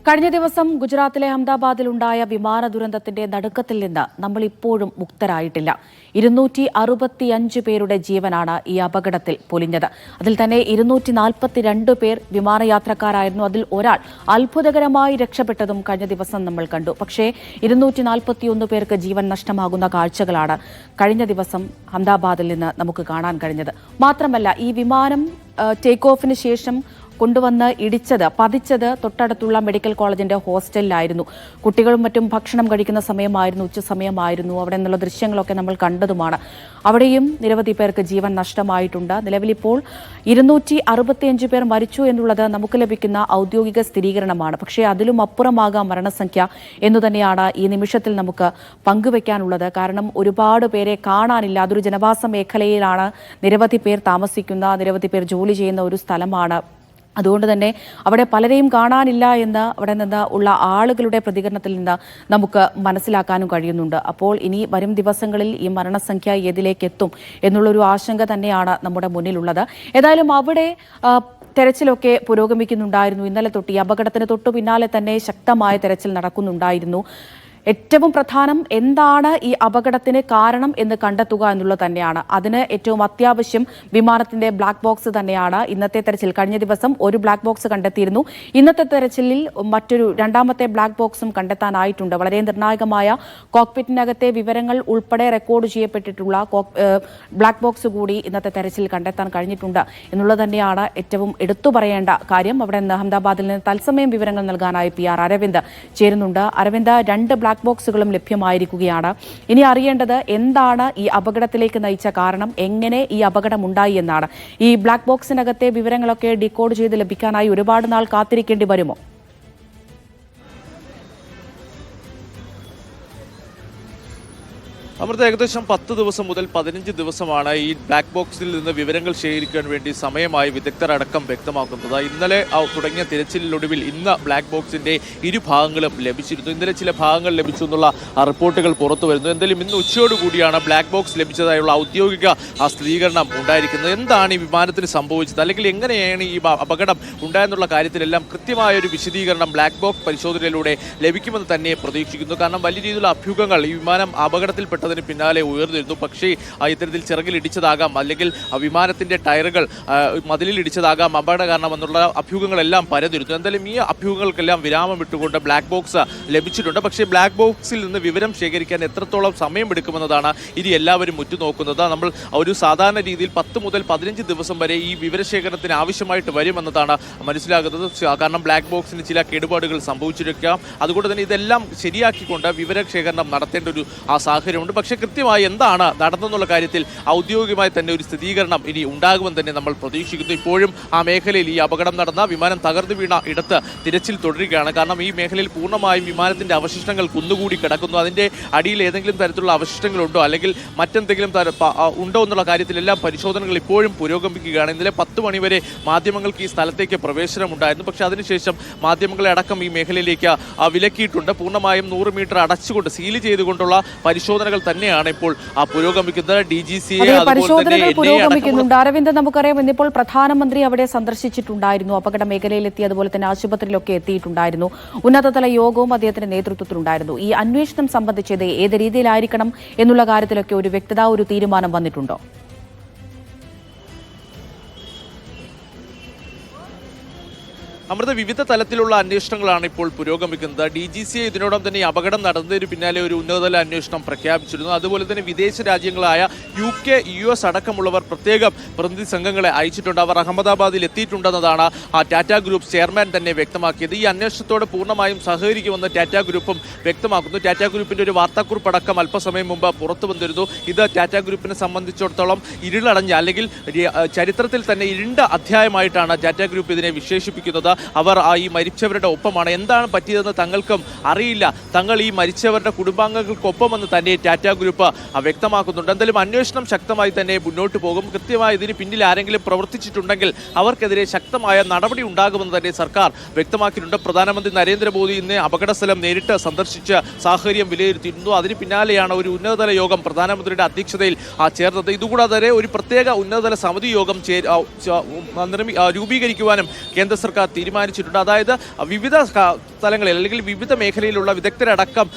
കഴിഞ്ഞ ദിവസം ഗുജറാത്തിലെ അഹമ്മദാബാദിലുണ്ടായ വിമാന ദുരന്തത്തിന്റെ നടുക്കത്തിൽ നിന്ന് നമ്മൾ ഇപ്പോഴും മുക്തരായിട്ടില്ല. 265 പേരുടെ ജീവനാണ് ഈ അപകടത്തിൽ പൊലിഞ്ഞത്. അതിൽ തന്നെ 242 പേർ വിമാനയാത്രക്കാരായിരുന്നു. അതിൽ ഒരാൾ അത്ഭുതകരമായി രക്ഷപ്പെട്ടതും കഴിഞ്ഞ ദിവസം നമ്മൾ കണ്ടു. പക്ഷേ 241 പേർക്ക് ജീവൻ നഷ്ടമാകുന്ന കാഴ്ചകളാണ് കഴിഞ്ഞ ദിവസം അഹമ്മദാബാദിൽ നിന്ന് നമുക്ക് കാണാൻ കഴിഞ്ഞത്. മാത്രമല്ല, ഈ വിമാനം ടേക്ക് ഓഫിന് ശേഷം കൊണ്ടുവന്ന് പതിച്ചത് തൊട്ടടുത്തുള്ള മെഡിക്കൽ കോളേജിന്റെ ഹോസ്റ്റലിലായിരുന്നു. കുട്ടികളും മറ്റും ഭക്ഷണം കഴിക്കുന്ന സമയമായിരുന്നു, ഉച്ചസമയമായിരുന്നു. അവിടെ നിന്നുള്ള ദൃശ്യങ്ങളൊക്കെ നമ്മൾ കണ്ടതുമാണ്. അവിടെയും നിരവധി പേർക്ക് ജീവൻ നഷ്ടമായിട്ടുണ്ട്. നിലവിലിപ്പോൾ 265 പേർ മരിച്ചു എന്നുള്ളത് നമുക്ക് ലഭിക്കുന്ന ഔദ്യോഗിക സ്ഥിരീകരണമാണ്. പക്ഷേ അതിലും അപ്പുറമാകാം മരണസംഖ്യ എന്നുതന്നെയാണ് ഈ നിമിഷത്തിൽ നമുക്ക് പങ്കുവെക്കാനുള്ളത്. കാരണം ഒരുപാട് പേരെ കാണാനില്ല. അതൊരു ജനവാസ മേഖലയിലാണ് നിരവധി പേർ താമസിക്കുന്ന, നിരവധി പേർ ജോലി ചെയ്യുന്ന ഒരു സ്ഥലമാണ്. അതുകൊണ്ട് തന്നെ അവിടെ പലരെയും കാണാനില്ല എന്ന് അവിടെ നിന്ന് ഉള്ള ആളുകളുടെ പ്രതികരണത്തിൽ നിന്ന് നമുക്ക് മനസ്സിലാക്കാനും കഴിയുന്നുണ്ട്. അപ്പോൾ ഇനി വരും ദിവസങ്ങളിൽ ഈ മരണസംഖ്യ ഏതിലേക്ക് എത്തും എന്നുള്ളൊരു ആശങ്ക തന്നെയാണ് നമ്മുടെ മുന്നിലുള്ളത്. ഏതായാലും അവിടെ തെരച്ചിലൊക്കെ പുരോഗമിക്കുന്നുണ്ടായിരുന്നു. ഇന്നലെ തൊട്ട് ഈ അപകടത്തിന് തൊട്ടു പിന്നാലെ തന്നെ ശക്തമായ തെരച്ചിൽ നടക്കുന്നുണ്ടായിരുന്നു. ഏറ്റവും പ്രധാനം എന്താണ് ഈ അപകടത്തിന് കാരണം എന്ന് കണ്ടെത്തുക എന്നുള്ളത് തന്നെയാണ്. അതിന് ഏറ്റവും അത്യാവശ്യം വിമാനത്തിന്റെ ബ്ലാക്ക് ബോക്സ് തന്നെയാണ്. ഇന്നത്തെ തെരച്ചിൽ കഴിഞ്ഞ ദിവസം ഒരു ബ്ലാക്ക് ബോക്സ് കണ്ടെത്തിയിരുന്നു. ഇന്നത്തെ തെരച്ചിലിൽ രണ്ടാമത്തെ ബ്ലാക്ക് ബോക്സും കണ്ടെത്താനായിട്ടുണ്ട്. വളരെ നിർണായകമായ കോക്പിറ്റിനകത്തെ വിവരങ്ങൾ ഉൾപ്പെടെ റെക്കോർഡ് ചെയ്യപ്പെട്ടിട്ടുള്ള ബ്ലാക്ക് ബോക്സ് കൂടി ഇന്നത്തെ തെരച്ചിൽ കണ്ടെത്താൻ കഴിഞ്ഞിട്ടുണ്ട് എന്നുള്ളത് തന്നെയാണ് ഏറ്റവും എടുത്തു പറയേണ്ട കാര്യം. അവിടെ നിന്ന് അഹമ്മദാബാദിൽ നിന്ന് തത്സമയം വിവരങ്ങൾ നൽകാനായി PR അരവിന്ദ് ചേരുന്നുണ്ട്. അരവിന്ദ്, 2 ബ്ലാക്ക് ബോക്സുകളും ലഭ്യമായിരിക്കുകയാണ്. ഇനി അറിയേണ്ടത് എന്താണ് ഈ അപകടത്തിലേക്ക് നയിച്ച കാരണം, എങ്ങനെ ഈ അപകടം ഉണ്ടായി എന്നാണ്. ഈ ബ്ലാക്ക് ബോക്സിനകത്തെ വിവരങ്ങളൊക്കെ ഡീകോഡ് ചെയ്ത് ലഭിക്കാനായി ഒരുപാട് നാൾ കാത്തിരിക്കേണ്ടി വരുമോ? അമൃത, ഏകദേശം 10 ദിവസം മുതൽ 15 ദിവസമാണ് ഈ ബ്ലാക്ക് ബോക്സിൽ നിന്ന് വിവരങ്ങൾ ശേഖരിക്കാൻ വേണ്ടി സമയമായി വിദഗ്ധരടക്കം വ്യക്തമാക്കുന്നത്. ഇന്നലെ തുടങ്ങിയ തിരച്ചിലിനൊടുവിൽ ഇന്ന് ബ്ലാക്ക് ബോക്സിന്റെ ഇരുഭാഗങ്ങളും ലഭിച്ചിരുന്നു. ഇന്നലെ ചില ഭാഗങ്ങൾ ലഭിച്ചു എന്നുള്ള റിപ്പോർട്ടുകൾ പുറത്തു വരുന്നു. എന്തായാലും ഇന്ന് ഉച്ചയോടുകൂടിയാണ് ബ്ലാക്ക് ബോക്സ് ലഭിച്ചതായുള്ള ഔദ്യോഗിക സ്ഥിരീകരണം ഉണ്ടായിരിക്കുന്നത്. എന്താണ് ഈ വിമാനത്തിന് സംഭവിച്ചത്, അല്ലെങ്കിൽ എങ്ങനെയാണ് ഈ അപകടം ഉണ്ടായെന്നുള്ള കാര്യത്തിലെല്ലാം കൃത്യമായ ഒരു വിശദീകരണം ബ്ലാക്ക് ബോക്സ് പരിശോധനയിലൂടെ ലഭിക്കുമെന്ന് തന്നെ പ്രതീക്ഷിക്കുന്നു. കാരണം വലിയ രീതിയിലുള്ള അഭ്യൂഹങ്ങൾ ഈ വിമാനം അപകടത്തിൽപ്പെട്ട പിന്നാലെ ഉയർന്നിരുന്നു. പക്ഷേ ഇത്തരത്തിൽ ചിറകിൽ ഇടിച്ചതാകാം, അല്ലെങ്കിൽ വിമാനത്തിന്റെ ടയറുകൾ മതിലിൽ ഇടിച്ചതാകാം അപകട കാരണമെന്നുള്ള അഭ്യൂഹങ്ങളെല്ലാം പരന്നിരുന്നു. എന്തായാലും ഈ അഭ്യൂഹങ്ങൾക്കെല്ലാം വിരാമം ഇട്ടുകൊണ്ട് ബ്ലാക്ക് ബോക്സ് ലഭിച്ചിട്ടുണ്ട്. പക്ഷേ ബ്ലാക്ക് ബോക്സിൽ നിന്ന് വിവരം ശേഖരിക്കാൻ എത്രത്തോളം സമയമെടുക്കുമെന്നതാണ് ഇനി എല്ലാവരും ഉറ്റുനോക്കുന്നത്. നമ്മൾ ഒരു സാധാരണ രീതിയിൽ 10 മുതൽ 15 ദിവസം വരെ ഈ വിവരശേഖരണത്തിന് ആവശ്യമായിട്ട് വരുമെന്നതാണ് മനസ്സിലാകുന്നത്. കാരണം ബ്ലാക്ക് ബോക്സിന് ചില കേടുപാടുകൾ സംഭവിച്ചിരിക്കാം. അതുകൊണ്ട് തന്നെ ഇതെല്ലാം ശരിയാക്കിക്കൊണ്ട് വിവരശേഖരണം നടത്തേണ്ട ഒരു സാഹചര്യമുണ്ട്. പക്ഷേ കൃത്യമായി എന്താണ് നടന്നെന്നുള്ള കാര്യത്തിൽ ഔദ്യോഗികമായി തന്നെ ഒരു സ്ഥിരീകരണം ഇനി ഉണ്ടാകുമെന്ന് തന്നെ നമ്മൾ പ്രതീക്ഷിക്കുന്നു. ഇപ്പോഴും ആ മേഖലയിൽ ഈ അപകടം നടന്ന വിമാനം തകർന്നു വീണ ഇടത്ത് തിരച്ചിൽ തുടരുകയാണ്. കാരണം ഈ മേഖലയിൽ പൂർണ്ണമായും വിമാനത്തിന്റെ അവശിഷ്ടങ്ങൾ കുന്നുകൂടി കിടക്കുന്നു. അതിന്റെ അടിയിൽ ഏതെങ്കിലും തരത്തിലുള്ള അവശിഷ്ടങ്ങളുണ്ടോ, അല്ലെങ്കിൽ മറ്റെന്തെങ്കിലും ഉണ്ടോ എന്നുള്ള കാര്യത്തിലെല്ലാം പരിശോധനകൾ ഇപ്പോഴും പുരോഗമിക്കുകയാണ്. ഇന്നലെ 10 മണിവരെ മാധ്യമങ്ങൾക്ക് ഈ സ്ഥലത്തേക്ക് പ്രവേശനം ഉണ്ടായിരുന്നു. പക്ഷേ അതിനുശേഷം മാധ്യമങ്ങളെ അടക്കം ഈ മേഖലയിലേക്ക് വിലക്കിയിട്ടുണ്ട്. പൂർണ്ണമായും 100 മീറ്റർ അടച്ചുകൊണ്ട് സീൽ ചെയ്തുകൊണ്ടുള്ള പരിശോധനകൾ തന്നെയാണ് ഇപ്പോൾ പുരോഗമിക്കുന്നത്. പരിശോധനകൾ പുരോഗമിക്കുന്നുണ്ട്. അരവിന്ദ്, നമുക്കറിയാം ഇന്നിപ്പോൾ പ്രധാനമന്ത്രി അവിടെ സന്ദർശിച്ചിട്ടുണ്ടായിരുന്നു. അപകട മേഖലയിലെത്തി, അതുപോലെ തന്നെ ആശുപത്രിയിലൊക്കെ എത്തിയിട്ടുണ്ടായിരുന്നു. ഉന്നതതല യോഗവും അദ്ദേഹത്തിന്റെ നേതൃത്വത്തിലുണ്ടായിരുന്നു. ഈ അന്വേഷണം സംബന്ധിച്ചത് ഏത് രീതിയിലായിരിക്കണം എന്നുള്ള കാര്യത്തിലൊക്കെ ഒരു വ്യക്തത, ഒരു തീരുമാനം വന്നിട്ടുണ്ടോ? അമൃത, വിവിധ തലത്തിലുള്ള അന്വേഷണങ്ങളാണ് ഇപ്പോൾ പുരോഗമിക്കുന്നത്. DGCA ഇതിനോടൊപ്പം തന്നെ ഈ അപകടം നടന്നതിന് പിന്നാലെ ഒരു ഉന്നതതല അന്വേഷണം പ്രഖ്യാപിച്ചിരുന്നു. അതുപോലെ തന്നെ വിദേശ രാജ്യങ്ങളായ UK, US അടക്കമുള്ളവർ പ്രത്യേകം പ്രതിനിധി സംഘങ്ങളെ അയച്ചിട്ടുണ്ട്. അവർ അഹമ്മദാബാദിൽ എത്തിയിട്ടുണ്ടെന്നതാണ് ടാറ്റ ഗ്രൂപ്പ് ചെയർമാൻ തന്നെ വ്യക്തമാക്കിയത്. ഈ അന്വേഷണത്തോട് പൂർണ്ണമായും സഹകരിക്കുമെന്ന് ടാറ്റ ഗ്രൂപ്പും വ്യക്തമാക്കുന്നു. ടാറ്റ ഗ്രൂപ്പിന്റെ ഒരു വാർത്താക്കുറിപ്പടക്കം അല്പസമയം മുമ്പ് പുറത്തു വന്നിരുന്നു. ഇത് ടാറ്റ ഗ്രൂപ്പിനെ സംബന്ധിച്ചിടത്തോളം ഇരുളടഞ്ഞ, അല്ലെങ്കിൽ ചരിത്രത്തിൽ തന്നെ ഇരുണ്ട അധ്യായമായിട്ടാണ് ടാറ്റ ഗ്രൂപ്പ് ഇതിനെ വിശേഷിപ്പിക്കുന്നത്. അവർ ഈ മരിച്ചവരുടെ ഒപ്പമാണ്. എന്താണ് പറ്റിയതെന്ന് തങ്ങൾക്കും അറിയില്ല. തങ്ങൾ ഈ മരിച്ചവരുടെ കുടുംബാംഗങ്ങൾക്കൊപ്പമെന്ന് തന്നെ ടാറ്റ ഗ്രൂപ്പ് വ്യക്തമാക്കുന്നുണ്ട്. എന്തായാലും അന്വേഷണം ശക്തമായി തന്നെ മുന്നോട്ട് പോകും. കൃത്യമായി ഇതിന് പിന്നിൽ ആരെങ്കിലും പ്രവർത്തിച്ചിട്ടുണ്ടെങ്കിൽ അവർക്കെതിരെ ശക്തമായ നടപടി ഉണ്ടാകുമെന്ന് തന്നെ സർക്കാർ വ്യക്തമാക്കിയിട്ടുണ്ട്. പ്രധാനമന്ത്രി നരേന്ദ്രമോദി ഇന്ന് അപകടസ്ഥലം നേരിട്ട് സന്ദർശിച്ച് സാഹചര്യം വിലയിരുത്തിയിരുന്നു. അതിന് പിന്നാലെയാണ് ഒരു ഉന്നതതല യോഗം പ്രധാനമന്ത്രിയുടെ അധ്യക്ഷതയിൽ ചേർന്നത്. ഇതുകൂടാതെ ഒരു പ്രത്യേക ഉന്നതതല സമിതി യോഗം രൂപീകരിക്കുവാനും കേന്ദ്ര സർക്കാർ തീരുമാനിച്ചിട്ടുണ്ട്. അതായത് വിവിധ സ്ഥലങ്ങളിൽ അല്ലെങ്കിൽ വിവിധ മേഖലയിലുള്ള വിദഗ്ധരടക്കം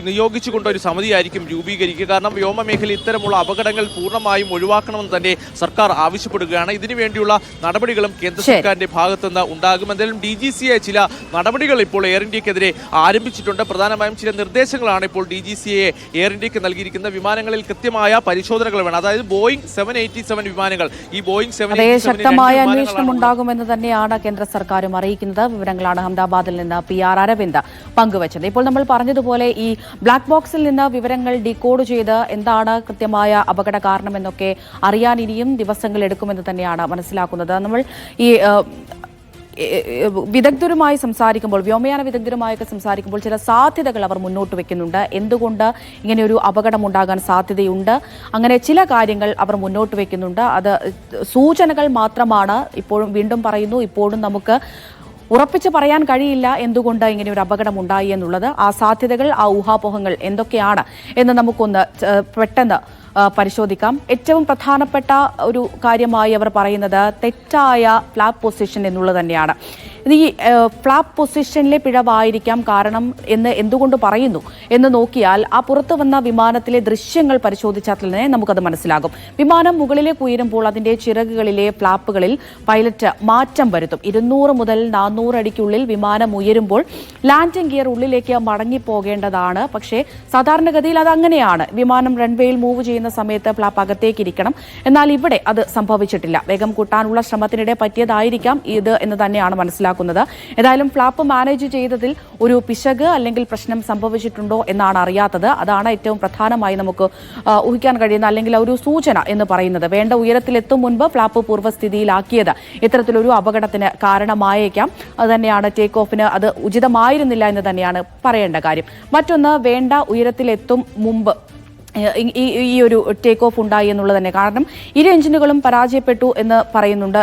നിയോഗിച്ചുകൊണ്ട് ഒരു സമിതിയായിരിക്കും രൂപീകരിക്കുക. കാരണം വ്യോമ മേഖല ഇത്തരമുള്ള അപകടങ്ങൾ പൂർണ്ണമായും ഒഴിവാക്കണമെന്ന് തന്നെ സർക്കാർ ആവശ്യപ്പെടുകയാണ്. ഇതിനുവേണ്ടിയുള്ള നടപടികളും കേന്ദ്ര സർക്കാരിന്റെ ഭാഗത്തുനിന്ന് ഉണ്ടാകും. എന്തായാലും DGCA ചില നടപടികൾ ഇപ്പോൾ എയർ ഇന്ത്യക്കെതിരെ ആരംഭിച്ചിട്ടുണ്ട്. പ്രധാനമായും ചില നിർദ്ദേശങ്ങളാണ് ഇപ്പോൾ DGCA എയർ ഇന്ത്യക്ക് നൽകിയിരിക്കുന്ന. വിമാനങ്ങളിൽ കൃത്യമായ പരിശോധനകൾ വേണം. അതായത് ബോയിങ് 787 വിമാനങ്ങൾ, ഈ ബോയിങ് 787 ശക്തമായ അന്വേഷണം ഉണ്ടാകുമെന്ന് തന്നെയാണ് കേന്ദ്ര സർക്കാരും അറിയിക്കുന്നത്. വിവരങ്ങളാണ് അഹമ്മദാബാദിൽ നിന്ന് PR അരവിന്ദ് പങ്കുവച്ചത്. ഇപ്പോൾ നമ്മൾ പറഞ്ഞതുപോലെ ഈ ബ്ലാക്ക് ബോക്സിൽ നിന്ന് വിവരങ്ങൾ ഡീകോഡ് ചെയ്ത് എന്താണ് കൃത്യമായ അപകട കാരണമെന്നൊക്കെ അറിയാൻ ഇനിയും ദിവസങ്ങൾ എടുക്കുമെന്ന് തന്നെയാണ് മനസ്സിലാക്കുന്നത്. നമ്മൾ ഈ വിദഗ്ധരുമായി സംസാരിക്കുമ്പോൾ, വ്യോമയാന വിദഗ്ധരുമായൊക്കെ സംസാരിക്കുമ്പോൾ ചില സാധ്യതകൾ അവർ മുന്നോട്ട് വെക്കുന്നുണ്ട്. എന്തുകൊണ്ട് ഇങ്ങനെയൊരു അപകടം ഉണ്ടാകാൻ സാധ്യതയുണ്ട്, അങ്ങനെ ചില കാര്യങ്ങൾ അവർ മുന്നോട്ട് വെക്കുന്നുണ്ട്. അത് സൂചനകൾ മാത്രമാണ്. ഇപ്പോഴും വീണ്ടും പറയുന്നു, ഇപ്പോഴും നമുക്ക് ഉറപ്പിച്ച് പറയാൻ കഴിയില്ല എന്തുകൊണ്ട് ഇങ്ങനെ ഒരു അപകടം ഉണ്ടായി എന്നുള്ളത്. ആ സാധ്യതകൾ, ആ ഊഹാപോഹങ്ങൾ എന്തൊക്കെയാണ് എന്ന് നമുക്കൊന്ന് പെട്ടെന്ന് പരിശോധിക്കാം. ഏറ്റവും പ്രധാനപ്പെട്ട ഒരു കാര്യമായി അവർ പറയുന്നത് തെറ്റായ ഫ്ലാപ്പ് പൊസിഷൻ എന്നുള്ളത് തന്നെയാണ്. ഈ ഫ്ലാപ്പ് പൊസിഷനിലെ പിഴവായിരിക്കാം കാരണം എന്ന് എന്തുകൊണ്ട് പറയുന്നു എന്ന് നോക്കിയാൽ ആ പുറത്തു വന്ന വിമാനത്തിലെ ദൃശ്യങ്ങൾ പരിശോധിച്ചാൽ തന്നെ നമുക്കത് മനസ്സിലാകും. വിമാനം മുകളിലേക്ക് ഉയരുമ്പോൾ അതിന്റെ ചിറകുകളിലെ ഫ്ലാപ്പുകളിൽ പൈലറ്റ് മാറ്റം വരുത്തും. 200 മുതൽ 400 അടിക്കുള്ളിൽ വിമാനം ഉയരുമ്പോൾ ലാൻഡിംഗ് ഗിയർ ഉള്ളിലേക്ക് മടങ്ങിപ്പോകേണ്ടതാണ്. പക്ഷേ സാധാരണഗതിയിൽ അത് അങ്ങനെയാണ്. വിമാനം റൺവേയിൽ മൂവ് ചെയ്യുന്ന സമയത്ത് ഫ്ലാപ്പ് അകത്തേക്ക് ഇരിക്കണം. എന്നാൽ ഇവിടെ അത് സംഭവിച്ചിട്ടില്ല. വേഗം കൂട്ടാനുള്ള ശ്രമത്തിനിടെ പറ്റിയതായിരിക്കാം ഇത് എന്ന് തന്നെയാണ് മനസ്സിലാക്കുന്നത്. ഏതായാലും ഫ്ലാപ്പ് മാനേജ് ചെയ്തതിൽ ഒരു പിശക് അല്ലെങ്കിൽ പ്രശ്നം സംഭവിച്ചിട്ടുണ്ടോ എന്നാണ് അറിയാത്തത്. അതാണ് ഏറ്റവും പ്രധാനമായി നമുക്ക് ഊഹിക്കാൻ കഴിയുന്ന അല്ലെങ്കിൽ ഒരു സൂചന എന്ന് പറയുന്നത്. വേണ്ട ഉയരത്തിലെത്തും മുൻപ് ഫ്ലാപ്പ് പൂർവ്വസ്ഥിതിയിലാക്കിയത് ഇത്തരത്തിലൊരു അപകടത്തിന് കാരണമായേക്കാം. അത് തന്നെയാണ് ടേക്ക് ഓഫിന് അത് ഉചിതമായിരുന്നില്ല എന്ന് തന്നെയാണ് പറയേണ്ട കാര്യം. മറ്റൊന്ന്, വേണ്ട ഉയരത്തിലെത്തും മുമ്പ് ഈ ഒരു ടേക്ക് ഓഫ് ഉണ്ടായി എന്നുള്ളത് തന്നെ. കാരണം ഇരു എഞ്ചിനുകളും പരാജയപ്പെട്ടു എന്ന് പറയുന്നുണ്ട്.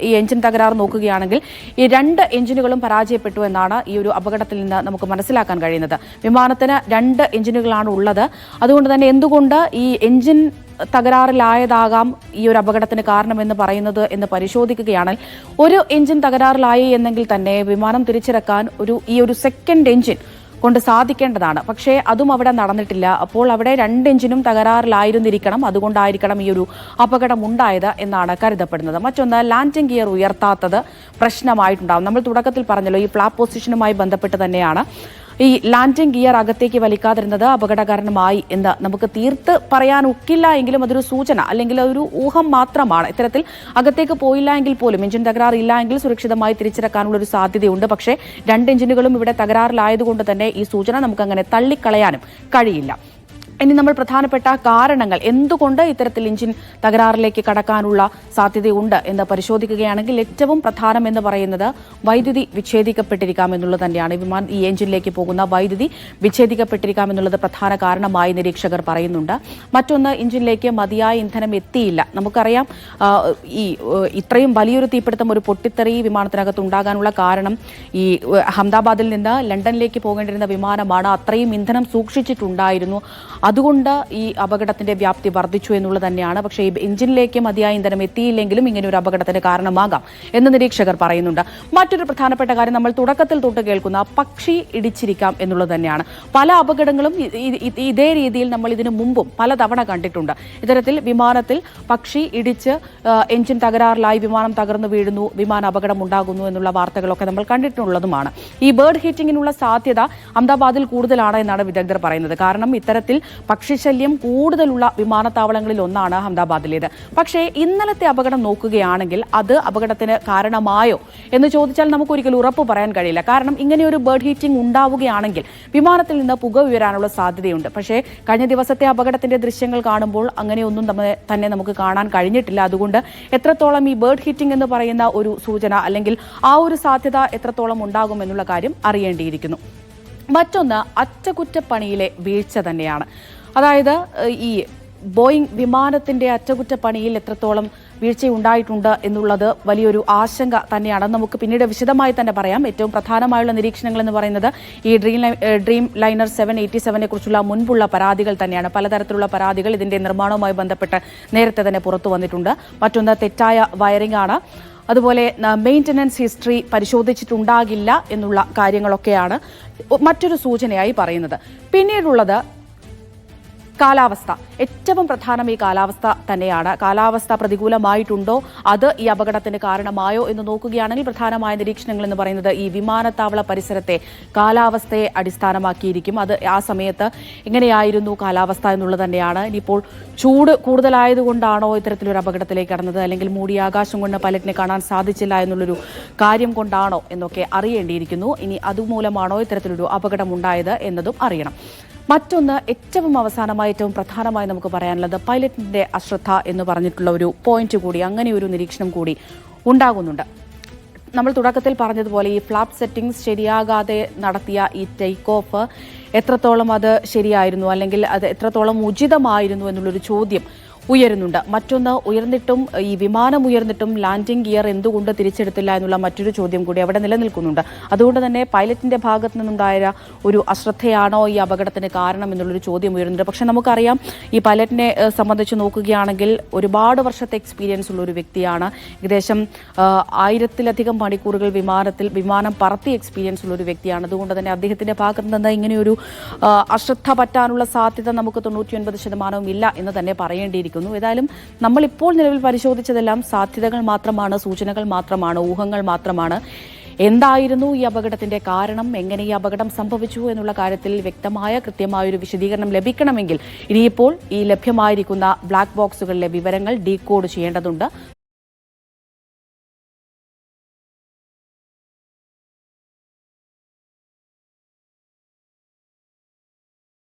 ഈ എഞ്ചിൻ തകരാർ നോക്കുകയാണെങ്കിൽ ഈ 2 എഞ്ചിനുകളും പരാജയപ്പെട്ടു എന്നാണ് ഈ ഒരു അപകടത്തിൽ നിന്ന് നമുക്ക് മനസ്സിലാക്കാൻ കഴിയുന്നത്. വിമാനത്തിന് 2 എഞ്ചിനുകളാണ് ഉള്ളത്. അതുകൊണ്ട് തന്നെ എന്തുകൊണ്ട് ഈ എഞ്ചിൻ തകരാറിലായതാകാം ഈ ഒരു അപകടത്തിന് കാരണമെന്ന് പറയുന്നത് എന്ന് പരിശോധിക്കുകയാണെങ്കിൽ, ഒരു എഞ്ചിൻ തകരാറിലായി എന്നെങ്കിൽ തന്നെ വിമാനം തിരിച്ചിറക്കാൻ ഈ ഒരു സെക്കൻഡ് എഞ്ചിൻ കൊണ്ട് സാധിക്കേണ്ടതാണ്. പക്ഷേ അതും അവിടെ നടന്നിട്ടില്ല. അപ്പോൾ അവിടെ 2 എഞ്ചിനും തകരാറിലായിരുന്നിരിക്കണം. അതുകൊണ്ടായിരിക്കണം ഈ ഒരു അപകടം ഉണ്ടായത് എന്നാണ് കരുതപ്പെടുന്നത്. മറ്റൊന്ന്, ലാൻഡിംഗ് ഗിയർ ഉയർത്താത്തത് പ്രശ്നമായിട്ടുണ്ടാകും. നമ്മൾ തുടക്കത്തിൽ പറഞ്ഞല്ലോ, ഈ ഫ്ലാപ്പ് പൊസിഷനുമായി ബന്ധപ്പെട്ട് തന്നെയാണ് ഈ ലാൻഡിംഗ് ഗിയർ അകത്തേക്ക് വലിക്കാതിരുന്നത് അപകടകാരണമായി എന്ന് നമുക്ക് തീർത്ത് പറയാൻ ഒക്കില്ല. എങ്കിലും അതൊരു സൂചന അല്ലെങ്കിൽ ഒരു ഊഹം മാത്രമാണ്. ഇത്തരത്തിൽ അകത്തേക്ക് പോയില്ല എങ്കിൽ പോലും, എഞ്ചിൻ തകരാറില്ല എങ്കിൽ സുരക്ഷിതമായി തിരിച്ചിറക്കാനുള്ള ഒരു സാധ്യതയുണ്ട്. പക്ഷേ 2 എഞ്ചിനുകളും ഇവിടെ തകരാറിലായതുകൊണ്ട് തന്നെ ഈ സൂചന നമുക്കങ്ങനെ തള്ളിക്കളയാനും കഴിയില്ല. ഇനി നമ്മൾ പ്രധാനപ്പെട്ട കാരണങ്ങൾ, എന്തുകൊണ്ട് ഇത്തരത്തിൽ എഞ്ചിൻ തകരാറിലേക്ക് കടക്കാനുള്ള സാധ്യതയുണ്ട് എന്ന് പരിശോധിക്കുകയാണെങ്കിൽ ഏറ്റവും പ്രധാനം എന്ന് പറയുന്നത് വൈദ്യുതി വിച്ഛേദിക്കപ്പെട്ടിരിക്കാം എന്നുള്ളത് തന്നെയാണ്. ഈ എഞ്ചിനിലേക്ക് പോകുന്ന വൈദ്യുതി വിച്ഛേദിക്കപ്പെട്ടിരിക്കാം എന്നുള്ളത് പ്രധാന കാരണമായി നിരീക്ഷകർ പറയുന്നുണ്ട്. മറ്റൊന്ന്, എഞ്ചിനിലേക്ക് മതിയായ ഇന്ധനം എത്തിയില്ല. നമുക്കറിയാം ഇത്രയും വലിയൊരു തീപിടുത്തം, ഒരു പൊട്ടിത്തെറി വിമാനത്തിനകത്ത് ഉണ്ടാകാനുള്ള കാരണം ഈ അഹമ്മദാബാദിൽ നിന്ന് ലണ്ടനിലേക്ക് പോകേണ്ടിരുന്ന വിമാനമാണ്. അത്രയും ഇന്ധനം സൂക്ഷിച്ചിട്ടുണ്ടായിരുന്നു. അതുകൊണ്ട് ഈ അപകടത്തിന്റെ വ്യാപ്തി വർദ്ധിച്ചു എന്നുള്ളത് തന്നെയാണ്. പക്ഷേ ഈ എഞ്ചിനിലേക്ക് മതിയായ ഇന്ധനം എത്തിയില്ലെങ്കിലും ഇങ്ങനെ ഒരു അപകടത്തിന് കാരണമാകാം എന്ന് നിരീക്ഷകർ പറയുന്നുണ്ട്. മറ്റൊരു പ്രധാനപ്പെട്ട കാര്യം, നമ്മൾ തുടക്കത്തിൽ തൊട്ട് കേൾക്കുന്ന പക്ഷി ഇടിച്ചിരിക്കാം എന്നുള്ളത് തന്നെയാണ്. പല അപകടങ്ങളും ഇതേ രീതിയിൽ നമ്മൾ ഇതിനു മുമ്പും പലതവണ കണ്ടിട്ടുണ്ട്. ഇത്തരത്തിൽ വിമാനത്തിൽ പക്ഷി ഇടിച്ച് എഞ്ചിൻ തകരാറിലായി വിമാനം തകർന്നു വീഴുന്നു, വിമാന അപകടം ഉണ്ടാകുന്നു എന്നുള്ള വാർത്തകളൊക്കെ നമ്മൾ കണ്ടിട്ടുള്ളതുമാണ്. ഈ ബേർഡ് ഹിറ്റിങ്ങിനുള്ള സാധ്യത അഹമ്മദാബാദിൽ കൂടുതലാണ് എന്നാണ് വിദഗ്ധർ പറയുന്നത്. കാരണം ഇത്തരത്തിൽ പക്ഷിശല്യം കൂടുതലുള്ള വിമാനത്താവളങ്ങളിൽ ഒന്നാണ് അഹമ്മദാബാദിലേത്. പക്ഷേ ഇന്നലത്തെ അപകടം നോക്കുകയാണെങ്കിൽ അത് അപകടത്തിന് കാരണമായോ എന്ന് ചോദിച്ചാൽ നമുക്കൊരിക്കലും ഉറപ്പ് പറയാൻ കഴിയില്ല. കാരണം ഇങ്ങനെയൊരു ബേർഡ് ഹീറ്റിംഗ് ഉണ്ടാവുകയാണെങ്കിൽ വിമാനത്തിൽ നിന്ന് പുക ഉയരാനുള്ള സാധ്യതയുണ്ട്. പക്ഷേ കഴിഞ്ഞ ദിവസത്തെ അപകടത്തിന്റെ ദൃശ്യങ്ങൾ കാണുമ്പോൾ അങ്ങനെയൊന്നും തന്നെ നമുക്ക് കാണാൻ കഴിഞ്ഞിട്ടില്ല. അതുകൊണ്ട് എത്രത്തോളം ഈ ബേർഡ് ഹീറ്റിംഗ് എന്ന് പറയുന്ന ഒരു സൂചന അല്ലെങ്കിൽ ആ ഒരു സാധ്യത എത്രത്തോളം ഉണ്ടാകും എന്നുള്ള കാര്യം അറിയേണ്ടിയിരിക്കുന്നു. മറ്റൊന്ന്, അറ്റകുറ്റപ്പണിയിലെ വീഴ്ച തന്നെയാണ്. അതായത് ഈ ബോയിങ് വിമാനത്തിന്റെ അറ്റകുറ്റപ്പണിയിൽ എത്രത്തോളം വീഴ്ചയുണ്ടായിട്ടുണ്ട് എന്നുള്ളത് വലിയൊരു ആശങ്ക തന്നെയാണ്. നമുക്ക് പിന്നീട് വിശദമായി തന്നെ പറയാം. ഏറ്റവും പ്രധാനമായുള്ള നിരീക്ഷണങ്ങൾ എന്ന് പറയുന്നത് ഈ ഡ്രീം ലൈനർ 787 കുറിച്ചുള്ള മുൻപുള്ള പരാതികൾ തന്നെയാണ്. പലതരത്തിലുള്ള പരാതികൾ ഇതിന്റെ നിർമ്മാണവുമായി ബന്ധപ്പെട്ട് നേരത്തെ തന്നെ പുറത്തു വന്നിട്ടുണ്ട്. മറ്റൊന്ന്, തെറ്റായ വയറിംഗ് ആണ്. അതുപോലെ മെയിൻ്റനൻസ് ഹിസ്റ്ററി പരിശോധിച്ചിട്ടുണ്ടാകില്ല എന്നുള്ള കാര്യങ്ങളൊക്കെയാണ് മറ്റൊരു സൂചനയായി പറയുന്നത്. പിന്നീടുള്ളത് കാലാവസ്ഥ. ഏറ്റവും പ്രധാനം ഈ കാലാവസ്ഥ തന്നെയാണ്. കാലാവസ്ഥ പ്രതികൂലമായിട്ടുണ്ടോ, അത് ഈ അപകടത്തിന് കാരണമായോ എന്ന് നോക്കുകയാണെങ്കിൽ പ്രധാനമായ നിരീക്ഷണങ്ങൾ എന്ന് പറയുന്നത് ഈ വിമാനത്താവള പരിസരത്തെ കാലാവസ്ഥയെ അടിസ്ഥാനമാക്കിയിരിക്കും. അത് ആ സമയത്ത് എങ്ങനെയായിരുന്നു കാലാവസ്ഥ എന്നുള്ളത് തന്നെയാണ്. ഇനിയിപ്പോൾ ചൂട് കൂടുതലായതുകൊണ്ടാണോ ഇത്തരത്തിലൊരു അപകടത്തിലേക്ക് കടന്നത്, അല്ലെങ്കിൽ മൂടിയ ആകാശം കൊണ്ട് പൈലറ്റിനെ കാണാൻ സാധിച്ചില്ല എന്നുള്ളൊരു കാര്യം കൊണ്ടാണോ എന്നൊക്കെ അറിയേണ്ടിയിരിക്കുന്നു. ഇനി അതുമൂലമാണോ ഇത്തരത്തിലൊരു അപകടം ഉണ്ടായത് എന്നതും അറിയണം. മറ്റൊന്ന്, ഏറ്റവും അവസാനമായി ഏറ്റവും പ്രധാനമായി നമുക്ക് പറയാനുള്ളത് പൈലറ്റിന്റെ അശ്രദ്ധ എന്ന് പറഞ്ഞിട്ടുള്ള ഒരു പോയിന്റ് കൂടി, അങ്ങനെ ഒരു നിരീക്ഷണം കൂടി ഉണ്ടാകുന്നുണ്ട്. നമ്മൾ തുടക്കത്തിൽ പറഞ്ഞതുപോലെ ഈ ഫ്ലാപ്പ് സെറ്റിംഗ്സ് ശരിയാകാതെ നടത്തിയ ഈ ടേക്ക് ഓഫ് എത്രത്തോളം അത് ശരിയായിരുന്നു, അല്ലെങ്കിൽ അത് എത്രത്തോളം ഉചിതമായിരുന്നു എന്നുള്ളൊരു ചോദ്യം ഉയരുന്നുണ്ട്. മറ്റൊന്ന്, ഉയർന്നിട്ടും ഈ വിമാനം ഉയർന്നിട്ടും ലാൻഡിംഗ് ഗിയർ എന്തുകൊണ്ട് തിരിച്ചെടുത്തില്ല എന്നുള്ള മറ്റൊരു ചോദ്യം കൂടി അവിടെ നിലനിൽക്കുന്നുണ്ട്. അതുകൊണ്ട് തന്നെ പൈലറ്റിന്റെ ഭാഗത്തു നിന്നുണ്ടായ ഒരു അശ്രദ്ധയാണോ ഈ അപകടത്തിന് കാരണം എന്നുള്ളൊരു ചോദ്യം ഉയരുന്നുണ്ട്. പക്ഷെ നമുക്കറിയാം, ഈ പൈലറ്റിനെ സംബന്ധിച്ച് നോക്കുകയാണെങ്കിൽ ഒരുപാട് വർഷത്തെ എക്സ്പീരിയൻസ് ഉള്ള ഒരു വ്യക്തിയാണ്. ഏകദേശം 1000-ലധികം മണിക്കൂറുകൾ വിമാനം പറത്തി എക്സ്പീരിയൻസ് ഉള്ള ഒരു വ്യക്തിയാണ്. അതുകൊണ്ട് തന്നെ അദ്ദേഹത്തിന്റെ ഭാഗത്ത് നിന്ന് ഇങ്ങനെയൊരു അശ്രദ്ധ പറ്റാനുള്ള സാധ്യത നമുക്ക് 99% ഇല്ല എന്ന് തന്നെ പറയേണ്ടിയിരിക്കുന്നു. ഏതായാലും നമ്മളിപ്പോൾ നിലവിൽ പരിശോധിച്ചതെല്ലാം സാധ്യതകൾ മാത്രമാണ്, സൂചനകൾ മാത്രമാണ്, ഊഹങ്ങൾ മാത്രമാണ്. എന്തായിരുന്നു ഈ അപകടത്തിന്റെ കാരണം, എങ്ങനെ ഈ അപകടം സംഭവിച്ചു എന്നുള്ള കാര്യത്തിൽ വ്യക്തമായ കൃത്യമായൊരു വിശദീകരണം ലഭിക്കണമെങ്കിൽ ഇനിയിപ്പോൾ ഈ ലഭ്യമായിരിക്കുന്ന ബ്ലാക്ക് ബോക്സുകളിലെ വിവരങ്ങൾ ഡീകോഡ് ചെയ്യേണ്ടതുണ്ട്.